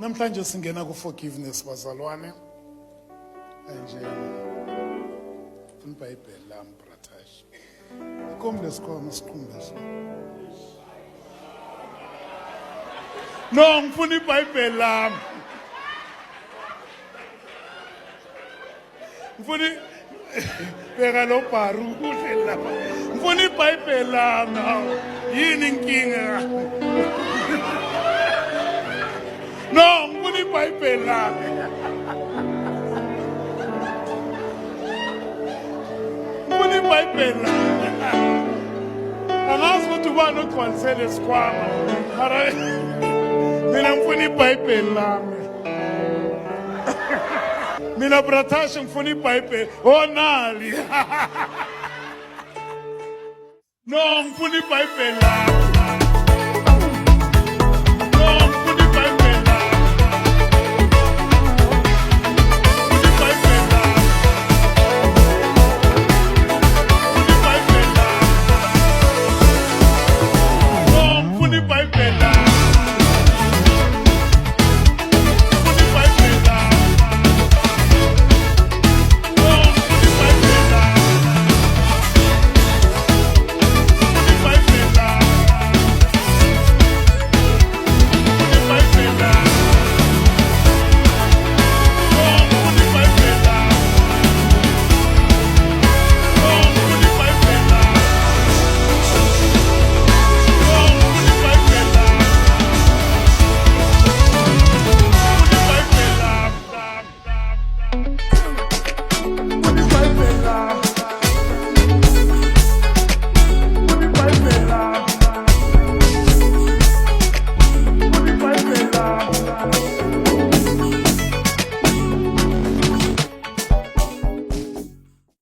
Namhlanje singena ku forgiveness bazalwane. Nje iBhayibheli lami bratash. Ikombe lesikhona siqhumbezo. No, ngifuna iBhayibheli lami. Ngifuna beka lo bharu kuhle lapha. Ngifuna iBhayibheli lami. Yini inkinga? No, ngifuna iBhayibheli lami. Ngifuna iBhayibheli lami. Angazi ukuthi ubani ogcwalisele isikhwama. Mara mina ngifuna iBhayibheli lami. Mina bratash ngifuna iBhayibheli. Oh nali. No, ngifuna iBhayibheli lami.